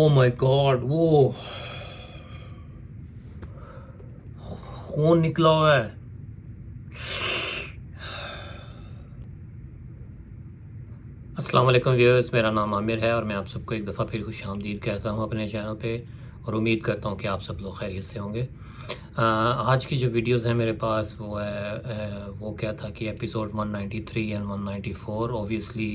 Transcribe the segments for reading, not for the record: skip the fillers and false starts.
Oh my God, वो खून निकला हुआ है। अस्सलाम वालेकुम व्यूअर्स, मेरा नाम आमिर है और मैं आप सबको एक दफ़ा फिर खुशामदीद कहता हूँ अपने चैनल पे और उम्मीद करता हूँ कि आप सब लोग खैरियत से होंगे। आज की जो वीडियोस हैं मेरे पास वो है वो क्या था कि एपिसोड 193 एंड 194 ऑब्वियसली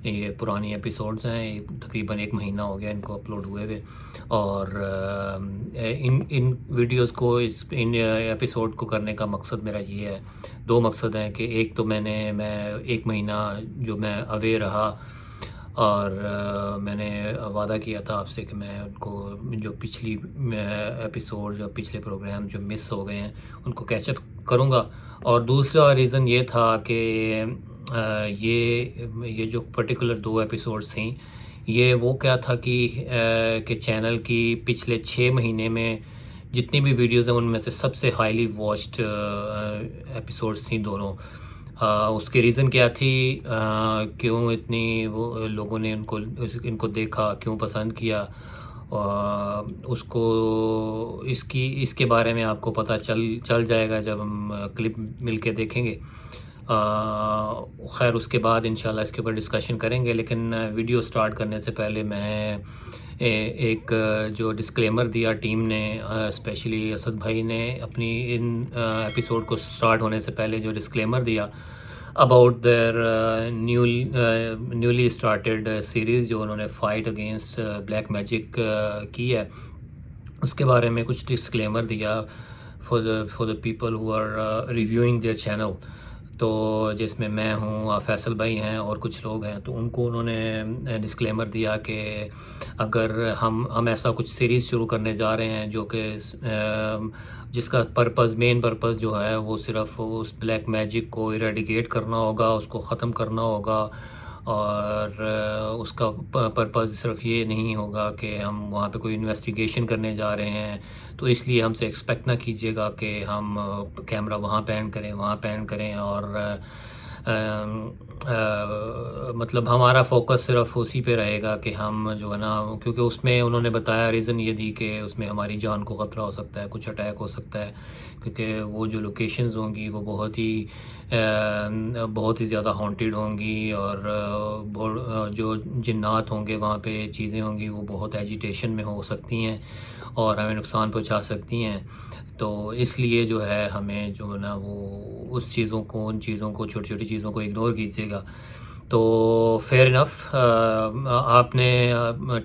ये पुरानी एपिसोड्स हैं। तकरीबन 1 महीना हो गया इनको अपलोड हुए हुए और इन इन वीडियोस को इन एपिसोड को करने का मकसद मेरा ये है। 2 मकसद हैं कि एक तो मैं 1 महीना जो मैं अवे रहा और मैंने वादा किया था आपसे कि मैं उनको जो पिछली एपिसोड जो पिछले प्रोग्राम जो मिस हो गए हैं उनको कैचअप करूँगा। और दूसरा रीज़न ये था कि ये जो पर्टिकुलर 2 एपिसोड्स थी ये वो क्या था कि चैनल की पिछले 6 महीने में जितनी भी वीडियोस हैं उनमें से सबसे हाईली वॉच्ड एपिसोड्स थी दोनों। उसकी रीज़न क्या थी, क्यों इतनी वो लोगों ने इनको देखा, क्यों पसंद किया, उसको इसकी इसके बारे में आपको पता चल चल जाएगा जब हम क्लिप मिलके देखेंगे। खैर उसके बाद इंशाल्लाह इसके ऊपर डिस्कशन करेंगे, लेकिन वीडियो स्टार्ट करने से पहले मैं एक जो डिस्क्लेमर दिया टीम ने, स्पेशली असद भाई ने अपनी इन एपिसोड को स्टार्ट होने से पहले जो डिस्क्लेमर दिया about their newly started series जो उन्होंने फ़ाइट अगेंस्ट ब्लैक मैजिक की है, उसके बारे में कुछ डिस्क्लेमर दिया for the people who are reviewing their channel. तो जिसमें मैं हूँ, फैसल भाई हैं और कुछ लोग हैं, तो उनको उन्होंने डिस्क्लेमर दिया कि अगर हम ऐसा कुछ सीरीज़ शुरू करने जा रहे हैं जो कि जिसका मेन पर्पस जो है वो सिर्फ उस ब्लैक मैजिक को इरेडिकेट करना होगा, उसको ख़त्म करना होगा और उसका पर्पस सिर्फ ये नहीं होगा कि हम वहाँ पे कोई इन्वेस्टिगेशन करने जा रहे हैं। तो इसलिए हमसे एक्सपेक्ट ना कीजिएगा कि हम कैमरा वहाँ पैन करें और मतलब हमारा फोकस सिर्फ उसी पे रहेगा कि हम जो है ना, क्योंकि उसमें उन्होंने बताया रीज़न ये दी कि उसमें हमारी जान को ख़तरा हो सकता है, कुछ अटैक हो सकता है, क्योंकि वो जो लोकेशंस होंगी वो बहुत ही ज़्यादा हॉन्टेड होंगी और जो जिन्नात होंगे वहाँ पे चीज़ें होंगी वो बहुत एजिटेशन में हो सकती हैं और हमें नुकसान पहुँचा सकती हैं। तो इसलिए जो है हमें जो है ना वो उन चीज़ों को छोटी-छोटी चीज़ों को इग्नोर कीजिएगा। तो फ़ेयर इनफ़, आपने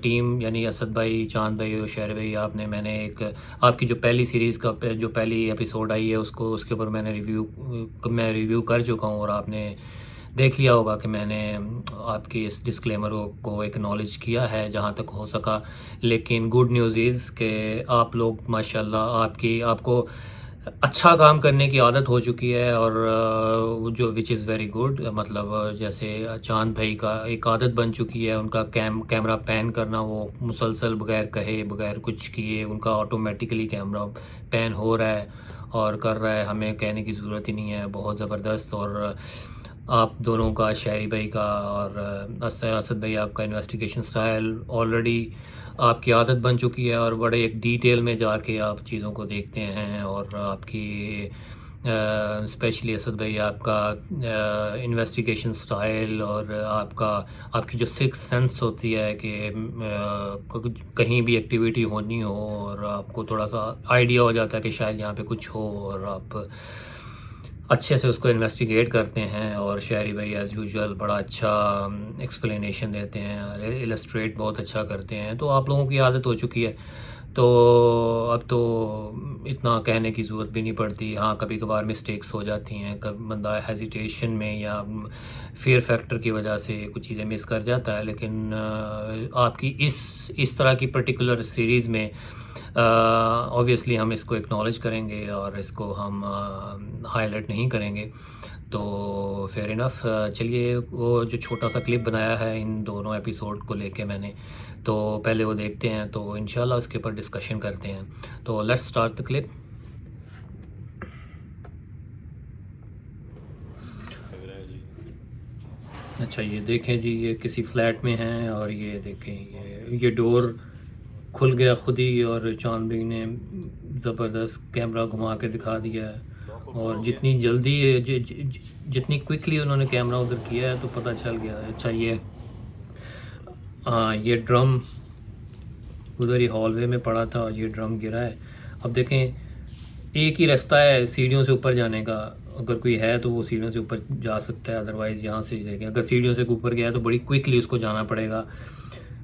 टीम यानी असद भाई, चाँद भाई और शेर भाई, आपने मैंने एक आपकी जो पहली सीरीज़ का जो पहली एपिसोड आई है उसको उसके ऊपर मैं रिव्यू कर चुका हूँ और आपने देख लिया होगा कि मैंने आपकी इस डिस्क्लेमर को एक्नॉलेज किया है जहाँ तक हो सका। लेकिन गुड न्यूज़ इज़ कि आप लोग माशाल्लाह आपको अच्छा काम करने की आदत हो चुकी है और वो जो विच इज़ वेरी गुड, मतलब जैसे चाँद भाई का एक आदत बन चुकी है, उनका कैमरा पैन करना वो मुसलसल बगैर कहे, बगैर कुछ किए उनका ऑटोमेटिकली कैमरा पैन हो रहा है और कर रहा है, हमें कहने की ज़रूरत ही नहीं है। बहुत ज़बरदस्त। और आप दोनों का, शायरी भाई का और असद भाई, आपका इन्वेस्टिगेशन स्टाइल ऑलरेडी आपकी आदत बन चुकी है और बड़े एक डिटेल में जाके आप चीज़ों को देखते हैं और आपकी स्पेशली असद भाई आपका इन्वेस्टिगेशन स्टाइल और आपकी जो सिक्स सेंस होती है कि कहीं भी एक्टिविटी होनी हो और आपको थोड़ा सा आइडिया हो जाता है कि शायद यहाँ पे कुछ हो और आप अच्छे से उसको इन्वेस्टिगेट करते हैं। और शायरी भाई एज़ यूजुअल बड़ा अच्छा एक्सप्लेनेशन देते हैं, इलस्ट्रेट बहुत अच्छा करते हैं, तो आप लोगों की आदत हो चुकी है। तो अब तो इतना कहने की ज़रूरत भी नहीं पड़ती। हाँ, कभी-कभार मिस्टेक्स हो जाती हैं, कब बंदा हेजिटेशन में या फ़ियर फैक्टर की वजह से कुछ चीज़ें मिस कर जाता है, लेकिन आपकी इस तरह की पर्टिकुलर सीरीज़ में ऑब्वियसली हम इसको एक्नॉलेज करेंगे और इसको हम हाईलाइट नहीं करेंगे। तो फेयर इनफ, चलिए वो जो छोटा सा क्लिप बनाया है इन दोनों एपिसोड को लेके मैंने, तो पहले वो देखते हैं तो इंशाल्लाह उसके ऊपर डिस्कशन करते हैं। तो लेट्स स्टार्ट द क्लिप। अच्छा, ये देखें जी, ये किसी फ्लैट में हैं और ये देखें ये डोर खुल गया खुद ही और चांद बेग ने ज़बरदस्त कैमरा घुमा के दिखा दिया है। और जितनी जल्दी जितनी क्विकली उन्होंने कैमरा उधर किया है तो पता चल गया। अच्छा ये हाँ, ये ड्रम उधर ही हॉलवे में पड़ा था और ये ड्रम गिरा है। अब देखें एक ही रास्ता है सीढ़ियों से ऊपर जाने का, अगर कोई है तो वो सीढ़ियों से ऊपर जा सकता है, अदरवाइज़ यहाँ से देखें अगर सीढ़ियों से ऊपर गया तो बड़ी क्विकली उसको जाना पड़ेगा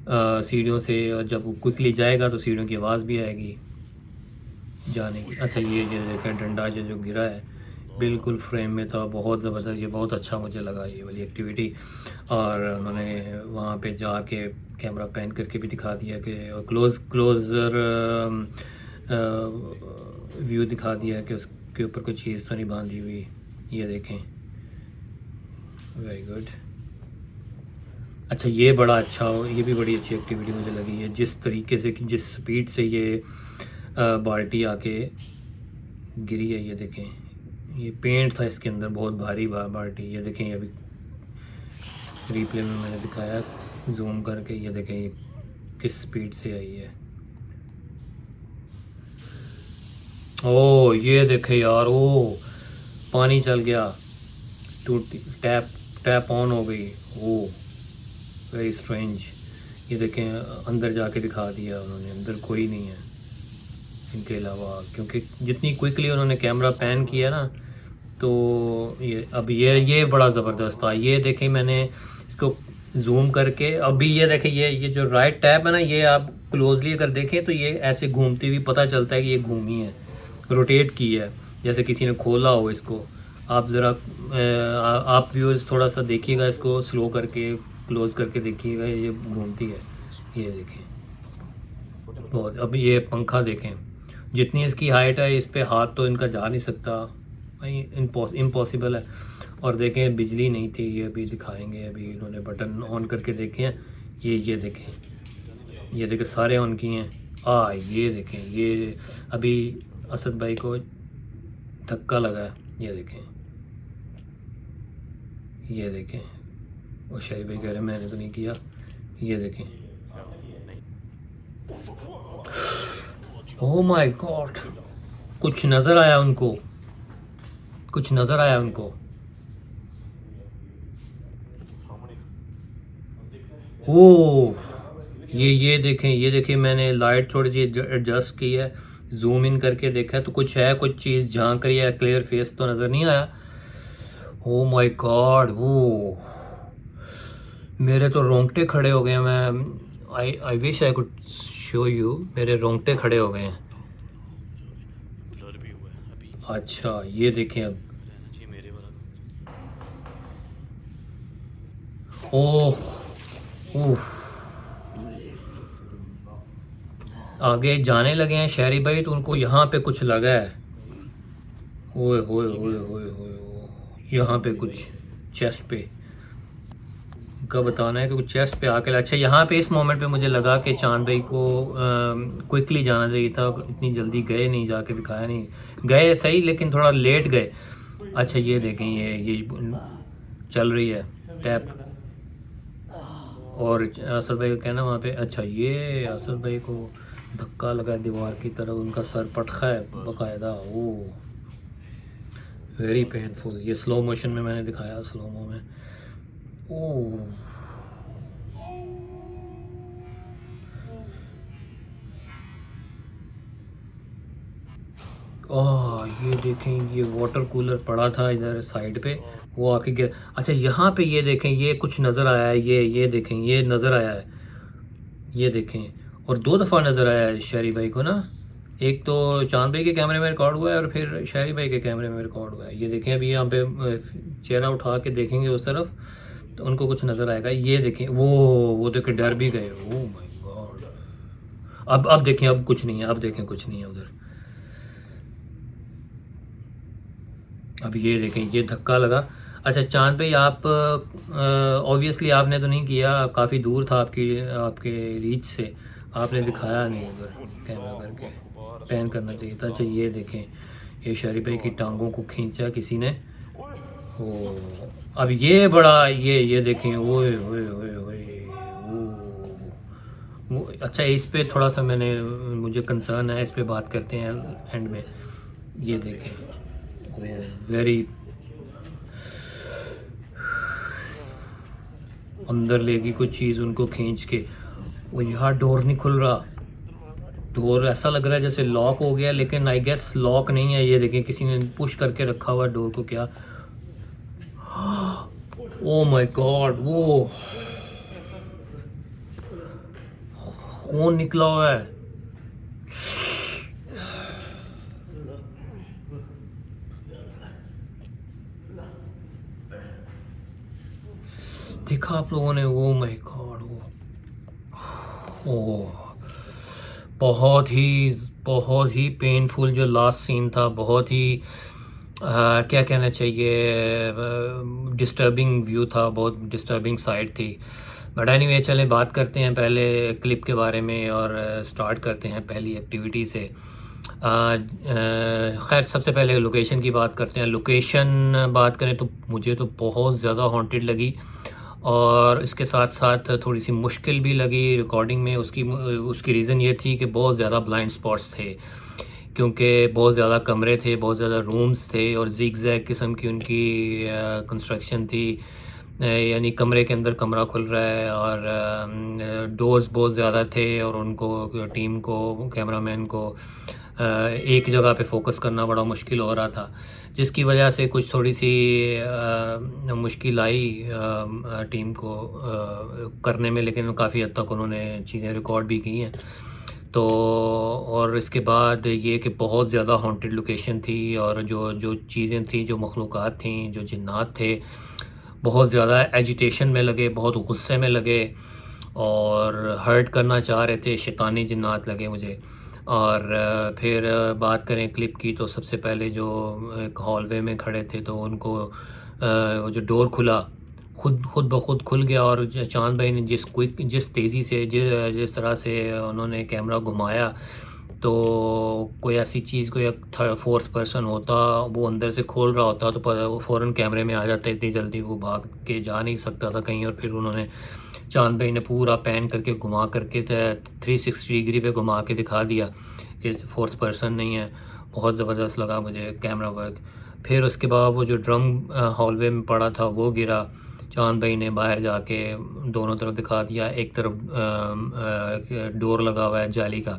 सीढ़ियों से, और जब वो क्विकली जाएगा तो सीढ़ियों की आवाज़ भी आएगी जाने की। अच्छा ये जो देखें डंडा जो गिरा है बिल्कुल फ्रेम में था, बहुत ज़बरदस्त, ये बहुत अच्छा मुझे लगा ये वाली एक्टिविटी। और उन्होंने वहाँ पे जाके कैमरा पैन करके भी दिखा दिया कि क्लोज़र व्यू दिखा दिया कि उसके ऊपर कोई चीज़ तो नहीं बांधी हुई। ये देखें, वेरी गुड। अच्छा ये बड़ा अच्छा हो, ये भी बड़ी अच्छी एक्टिविटी मुझे लगी है, जिस तरीके से कि जिस स्पीड से ये बाल्टी आके गिरी है। ये देखें, ये पेंट था इसके अंदर बहुत भारी बाल्टी। ये देखें, ये अभी रिप्ले में मैंने दिखाया जूम करके, ये देखें ये किस स्पीड से आई है। ओ ये देखें यार, ओ पानी चल गया, टूट टैप ऑन हो गई। ओ वेरी स्ट्रेंज। ये देखें अंदर जाके दिखा दिया उन्होंने, अंदर कोई नहीं है इनके अलावा, क्योंकि जितनी क्विकली उन्होंने कैमरा पैन किया ना, तो ये अब ये बड़ा ज़बरदस्त था। ये देखें मैंने इसको जूम करके, अभी ये देखें ये जो राइट टैब है ना, ये आप क्लोजली अगर देखें तो ये ऐसे घूमती हुई पता चलता है कि ये घूमी है, रोटेट की है, जैसे किसी ने खोला हो इसको। आप ज़रा आप व्यूअर्स थोड़ा सा देखिएगा, इसको स्लो करके क्लोज करके देखिएगा, ये घूमती है। ये देखें बहुत। अब ये पंखा देखें, जितनी इसकी हाइट है इस पे हाथ तो इनका जा नहीं सकता, इम्पॉसिबल है। और देखें बिजली नहीं थी, ये अभी दिखाएंगे, अभी इन्होंने बटन ऑन करके देखे हैं। ये देखें सारे ऑन किए हैं। ये देखें, ये अभी असद भाई को धक्का लगा है। ये देखें और शरीफ भाई कह रहे हैं मैंने तो नहीं किया। ये देखें, ओह माय गॉड, कुछ नज़र आया उनको, ओह ये देखें मैंने लाइट थोड़ी सी एडजस्ट की है, जूम इन करके देखा है तो कुछ है, कुछ चीज़ झांक रही है, क्लियर फेस तो नज़र नहीं आया। ओह माय गॉड, वो मेरे तो रोंगटे खड़े हो गए। मैं I wish I could show you, मेरे रोंगटे खड़े हो गए हैं। अच्छा ये देखें अब, ओह आगे जाने लगे हैं शहरी भाई, तो उनको यहाँ पे कुछ लगा है। ओए होए होए होए होए, यहाँ पे कुछ चेस्ट पे का बताना है कि कुछ चेस्ट पे आके। अच्छा यहाँ पे इस मोमेंट पे मुझे लगा कि चांद भाई को क्विकली जाना चाहिए था, इतनी जल्दी गए नहीं, जाके दिखाया नहीं, गए सही लेकिन थोड़ा लेट गए। अच्छा ये देखें, ये चल रही है टैप, और असद भाई का कहना वहाँ पे। अच्छा ये असद भाई को धक्का लगा दीवार की तरफ, उनका सर पटका है बाकायदा। वो वेरी पेनफुल। ये स्लो मोशन में मैंने दिखाया, स्लोमो में। ओह ये देखें, ये वाटर कूलर पड़ा था इधर साइड पे, वो आके गिर। अच्छा यहाँ पे ये देखें, ये कुछ नज़र आया है, ये देखें, ये नज़र आया है, ये देखें, और 2 दफ़ा नज़र आया है शहरी भाई को ना। एक तो चांद भाई के कैमरे में रिकॉर्ड हुआ है और फिर शहरी भाई के कैमरे में रिकॉर्ड हुआ है। ये देखें, अभी यहाँ पे चेहरा उठा के देखेंगे उस तरफ तो उनको कुछ नज़र आएगा। ये देखें, वो देखें डर भी गए। Oh my God. अब देखें, अब कुछ नहीं है, अब देखें कुछ नहीं है उधर। अब ये देखें, ये धक्का लगा। अच्छा चांद भाई, आप ऑब्वियसली आपने तो नहीं किया, काफ़ी दूर था आपके रीच से, आपने दिखाया नहीं उधर, कैमरा करके पैन करना चाहिए था। अच्छा ये देखें, ये शरीफ भाई की टांगों को खींचा किसी ने। ओ अब ये बड़ा, ये देखें, ओए ओए ओए ओए, अच्छा, इस पे थोड़ा सा मुझे कंसर्न है, इस पे बात करते हैं एंड में। ये देखें, वेरी अंदर लेगी कुछ चीज़ उनको खींच के। वो यहाँ डोर नहीं खुल रहा, डोर ऐसा लग रहा है जैसे लॉक हो गया, लेकिन आई गेस लॉक नहीं है। ये देखें, किसी ने पुश करके रखा हुआ डोर को। क्या, ओ माय गॉड, वो खून निकला हुआ है। देखा आप लोगों ने? ओ माय गॉड, ओ बहुत ही पेनफुल जो लास्ट सीन था, बहुत ही क्या कहना चाहिए, डिस्टर्बिंग व्यू था, बहुत डिस्टर्बिंग साइड थी। बट एनीवे, चलें बात करते हैं पहले क्लिप के बारे में और स्टार्ट करते हैं पहली एक्टिविटी से। खैर, सबसे पहले लोकेशन की बात करते हैं। लोकेशन बात करें तो मुझे तो बहुत ज़्यादा हॉन्टेड लगी, और इसके साथ साथ थोड़ी सी मुश्किल भी लगी रिकॉर्डिंग में। उसकी रीज़न ये थी कि बहुत ज़्यादा ब्लाइंड स्पॉट्स थे, क्योंकि बहुत ज़्यादा कमरे थे, बहुत ज़्यादा रूम्स थे, और ज़िग-ज़ैग किस्म की उनकी कंस्ट्रक्शन थी। यानी कमरे के अंदर कमरा खुल रहा है, और डोर्स बहुत ज़्यादा थे, और उनको, टीम को, कैमरामैन को एक जगह पे फोकस करना बड़ा मुश्किल हो रहा था, जिसकी वजह से कुछ थोड़ी सी मुश्किल आई टीम को करने में, लेकिन काफ़ी हद तक उन्होंने चीज़ें रिकॉर्ड भी की हैं। तो और इसके बाद ये कि बहुत ज़्यादा हॉन्टेड लोकेशन थी, और जो जो चीज़ें थी, जो मखलूक़ात थी, जो जिन्नात थे, बहुत ज़्यादा एजिटेशन में लगे, बहुत गुस्से में लगे, और हर्ट करना चाह रहे थे। शैतानी जिन्नात लगे मुझे। और फिर बात करें क्लिप की, तो सबसे पहले जो एक हॉलवे में खड़े थे, तो उनको वो जो डोर खुला, खुद खुद ब खुद खुल गया, और चांद भाई ने जिस तेज़ी से, जिस तरह से उन्होंने कैमरा घुमाया, तो कोई ऐसी चीज़, कोई एक थर्ड फोर्थ पर्सन होता, वो अंदर से खोल रहा होता, तो वो फ़ौरन कैमरे में आ जाता। इतनी जल्दी वो भाग के जा नहीं सकता था कहीं। और फिर उन्होंने, चांद भाई ने पूरा पैन करके घुमा करके 360 डिग्री पे घुमा के दिखा दिया कि फोर्थ पर्सन नहीं है। बहुत ज़बरदस्त लगा मुझे कैमरा वर्क। फिर उसके बाद वो जो ड्रम हॉलवे में पड़ा था वो गिरा, चांद भाई ने बाहर जाके दोनों तरफ दिखा दिया। एक तरफ डोर लगा हुआ है जाली का,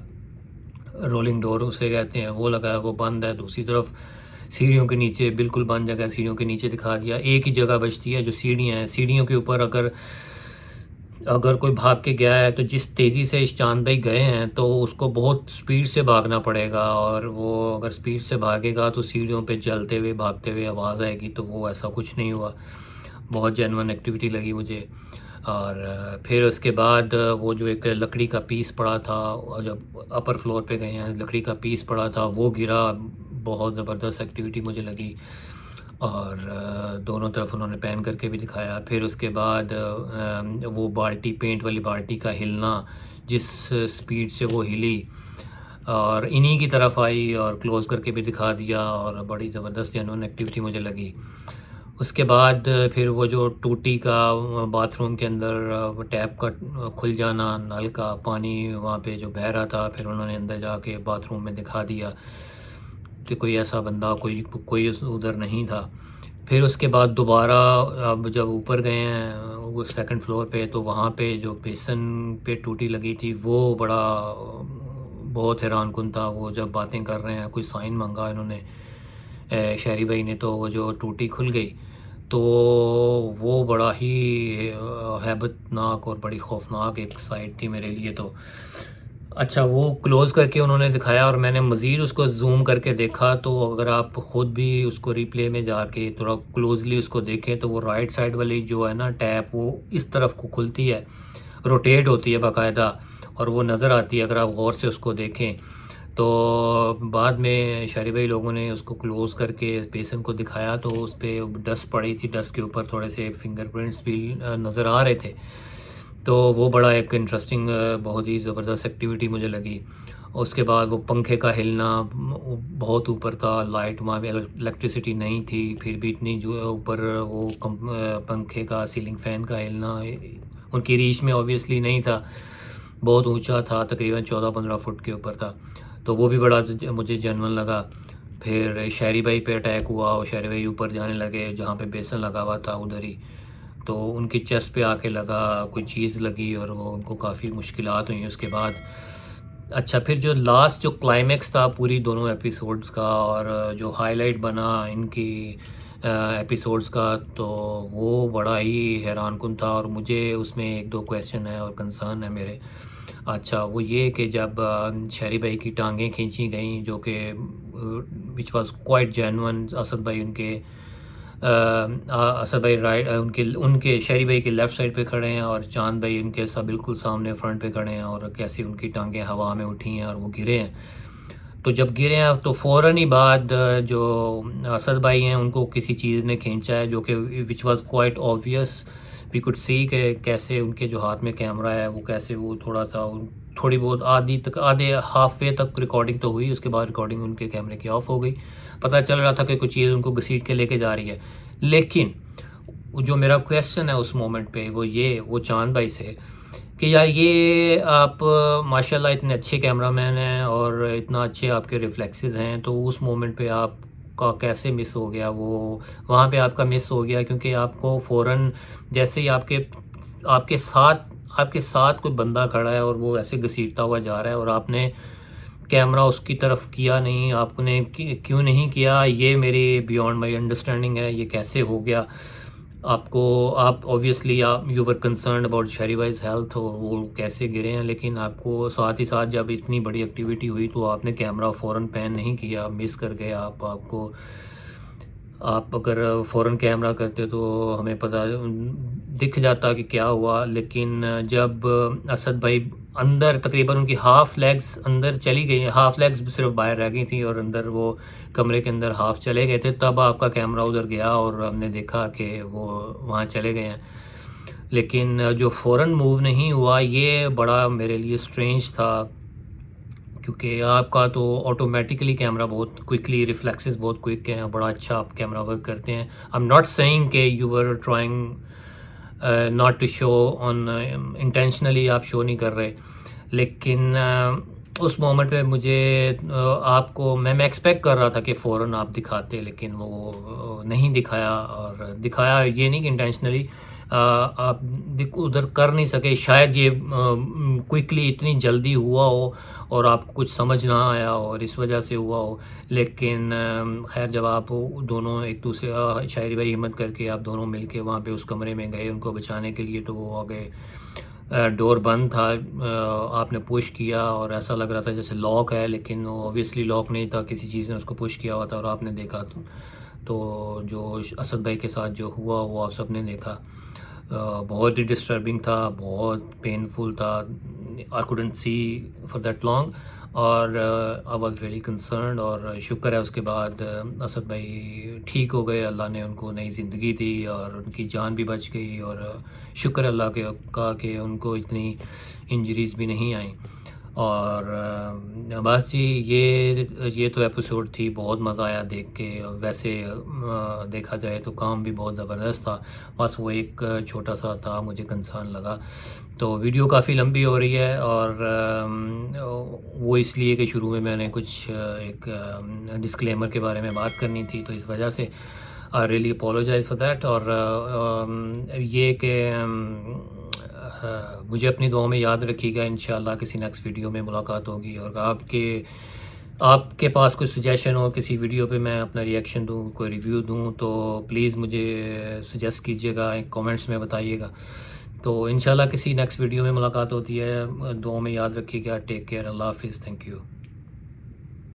रोलिंग डोर उसे कहते हैं, वो लगा है, वो बंद है। दूसरी तरफ सीढ़ियों के नीचे बिल्कुल बंद जगह, सीढ़ियों के नीचे दिखा दिया। एक ही जगह बचती है जो सीढ़ियाँ हैं, सीढ़ियों के ऊपर अगर अगर कोई भाग के गया है, तो जिस तेज़ी से इस चांद भाई गए हैं, तो उसको बहुत स्पीड से भागना पड़ेगा, और वो अगर स्पीड से भागेगा तो सीढ़ियों पे चलते हुए, भागते हुए आवाज़ आएगी। तो वो ऐसा कुछ नहीं हुआ, बहुत जेन्युइन एक्टिविटी लगी मुझे। और फिर उसके बाद वो जो एक लकड़ी का पीस पड़ा था, और जब अपर फ्लोर पे गए हैं, लकड़ी का पीस पड़ा था, वो गिरा। बहुत ज़बरदस्त एक्टिविटी मुझे लगी, और दोनों तरफ उन्होंने पैन करके भी दिखाया। फिर उसके बाद वो बाल्टी, पेंट वाली बाल्टी का हिलना, जिस स्पीड से वो हिली और इन्हीं की तरफ आई, और क्लोज़ करके भी दिखा दिया, और बड़ी ज़बरदस्त जेन्युइन एक्टिविटी मुझे लगी। उसके बाद फिर वो जो टूटी का बाथरूम के अंदर टैप का खुल जाना, नल का पानी वहाँ पे जो बह रहा था, फिर उन्होंने अंदर जाके बाथरूम में दिखा दिया कि कोई ऐसा बंदा, कोई उधर नहीं था। फिर उसके बाद दोबारा, अब जब ऊपर गए हैं वो सेकंड फ्लोर पे, तो वहाँ पे जो बेसन पे टूटी लगी थी, वो बहुत हैरानकुन था। वो जब बातें कर रहे हैं, कोई साइन मांगा इन्होंने, शहरी भाई ने, तो वो जो टूटी खुल गई, तो वो बड़ा ही हैबतनाक और बड़ी खौफनाक एक साइड थी मेरे लिए। तो अच्छा, वो क्लोज़ करके उन्होंने दिखाया, और मैंने मज़ीद उसको ज़ूम करके देखा। तो अगर आप ख़ुद भी उसको रिप्ले में जाके थोड़ा क्लोज़ली उसको देखें, तो वो राइट साइड वाली जो है ना टैप, वो इस तरफ को खुलती है, रोटेट होती है बाकायदा, और वो नज़र आती है अगर आप गौर से उसको देखें। तो बाद में शहरी भाई लोगों ने उसको क्लोज़ करके बेसन को दिखाया, तो उस पे डस्ट पड़ी थी, डस्ट के ऊपर थोड़े से फिंगरप्रिंट्स भी नज़र आ रहे थे। तो वो बड़ा एक इंटरेस्टिंग, बहुत ही ज़बरदस्त एक्टिविटी मुझे लगी। उसके बाद वो पंखे का हिलना, बहुत ऊपर था, लाइट वहाँ पे इलेक्ट्रिसिटी नहीं थी, फिर भी इतनी जो ऊपर वो पंखे का, सीलिंग फ़ैन का हिलना उनकी रीच में ऑब्वियसली नहीं था। बहुत ऊंचा था, तकरीबन 14-15 फुट के ऊपर था, तो वो भी बड़ा मुझे जेन्युइन लगा। फिर शायरी भाई पे अटैक हुआ और शायरी भाई ऊपर जाने लगे, जहाँ पे बेसन लगा हुआ था उधर ही, तो उनकी चेस्ट पे आके लगा, कोई चीज़ लगी और वो उनको काफ़ी मुश्किलात हुई उसके बाद। अच्छा, फिर जो लास्ट जो क्लाइमेक्स था पूरी दोनों एपिसोड्स का और जो हाईलाइट बना इनकी एपिसोड्स का, तो वो बड़ा ही हैरानकुन था और मुझे उसमें 1-2 क्वेश्चन है और कंसर्न है मेरे। अच्छा, वो ये कि जब शहरी भाई की टांगें खींची गईं, जो कि which was quite genuine, Asad भाई उनके असद भाई राइट, उनके उनके शहरी भाई के लेफ़्ट साइड पे खड़े हैं और चाँद भाई उनके बिल्कुल सामने फ्रंट पे खड़े हैं और कैसे उनकी टांगें हवा में उठी हैं और वो गिरे हैं। तो जब गिरे हैं तो फ़ौरन ही बाद जो असद भाई हैं उनको किसी चीज़ ने खींचा है, जो कि which was quite obvious. We could see कि कैसे उनके जो हाथ में कैमरा है वो कैसे वो थोड़ा-सा थोड़ी बहुत आधी तक, आधे हाफ वे तक रिकॉर्डिंग तो हुई, उसके बाद रिकॉर्डिंग उनके कैमरे की ऑफ हो गई। पता चल रहा था कि कुछ चीज़ उनको घसीट के लेके जा रही है। लेकिन वो जो मेरा क्वेश्चन है उस मोमेंट पे वो चाँद भाई से कि यार ये आप माशाल्लाह इतने अच्छे कैमरामैन हैं और इतना अच्छे आपके रिफ्लेक्सेस हैं, तो उस मोमेंट पे आपका कैसे मिस हो गया वो, वहाँ पे आपका मिस हो गया क्योंकि आपको फ़ौरन जैसे ही आपके साथ कोई बंदा खड़ा है और वो ऐसे घसीटता हुआ जा रहा है और आपने कैमरा उसकी तरफ किया नहीं, आपने क्यों नहीं किया, ये मेरी बियॉन्ड माय अंडरस्टैंडिंग है, ये कैसे हो गया? आपको आप ऑब्वियसली आप यू वर कंसर्न्ड अबाउट शहरी भाईज़ हेल्थ और वो कैसे गिरे हैं, लेकिन आपको साथ ही साथ जब इतनी बड़ी एक्टिविटी हुई तो आपने कैमरा फ़ौरन पैन नहीं किया, मिस कर गए आप अगर फ़ौरन कैमरा करते तो हमें पता दिख जाता कि क्या हुआ। लेकिन जब असद भाई अंदर तकरीबन उनकी हाफ़ लेग्स अंदर चली गई, हाफ़ लेग्स सिर्फ़ बाहर रह गई थी और अंदर वो कमरे के अंदर हाफ़ चले गए थे, तब आपका कैमरा उधर गया और हमने देखा कि वो वहाँ चले गए हैं। लेकिन जो फ़ौरन मूव नहीं हुआ, ये बड़ा मेरे लिए स्ट्रेंज था क्योंकि आपका तो ऑटोमेटिकली कैमरा बहुत क्विकली, रिफ्लेक्सेस बहुत क्विक हैं, बड़ा अच्छा आप कैमरा वर्क करते हैं। आई एम नॉट सेइंग कि you were trying not to show on, intentionally आप शो नहीं कर रहे, लेकिन उस मोमेंट पे मुझे आपको मैं एक्सपेक्ट कर रहा था कि फ़ौरन आप दिखाते, लेकिन वो नहीं दिखाया। और दिखाया ये नहीं कि इंटेंशनली आप उधर कर नहीं सके, शायद ये क्विकली इतनी जल्दी हुआ हो और आपको कुछ समझ ना आया हो और इस वजह से हुआ हो। लेकिन खैर जब आप दोनों एक दूसरे शायरी भाई हिम्मत करके आप दोनों मिलके वहाँ पे उस कमरे में गए उनको बचाने के लिए, तो वो आ गए। डोर बंद था, आपने पुश किया और ऐसा लग रहा था जैसे लॉक है, लेकिन वो ऑब्वियसली लॉक नहीं था, किसी चीज़ ने उसको पुश किया हुआ था और आपने देखा। तो जो असद भाई के साथ जो हुआ वो आप सब ने देखा। बहुत ही डिस्टर्बिंग था, बहुत पेनफुल था। I couldn't see for that long और आई वाज़ रियली कंसर्न्ड। और शुक्र है उसके बाद असद भाई ठीक हो गए, अल्लाह ने उनको नई ज़िंदगी दी और उनकी जान भी बच गई और शुक्र अल्लाह के का कि उनको इतनी इंजरीज़ भी नहीं आई। और बस जी, ये तो एपिसोड थी, बहुत मज़ा आया देख के। वैसे देखा जाए तो काम भी बहुत ज़बरदस्त था, बस वो एक छोटा सा था मुझे कंसर्न लगा। तो वीडियो काफ़ी लंबी हो रही है और वो इसलिए कि शुरू में मैंने कुछ एक डिस्क्लेमर के बारे में बात करनी थी, तो इस वजह से I really apologise for that. और ये कि मुझे अपनी दुआ में याद रखिएगा, इंशाल्लाह किसी नेक्स्ट वीडियो में मुलाकात होगी। और आपके पास कोई सजेशन हो किसी वीडियो पे मैं अपना रिएक्शन दूँ, कोई रिव्यू दूँ, तो प्लीज़ मुझे सजेस्ट कीजिएगा, कमेंट्स में बताइएगा। तो इंशाल्लाह किसी नेक्स्ट वीडियो में मुलाकात होती है, दुआ में याद रखिएगा। टेक केयर, अल्लाह हाफ़िज़, थैंक यू।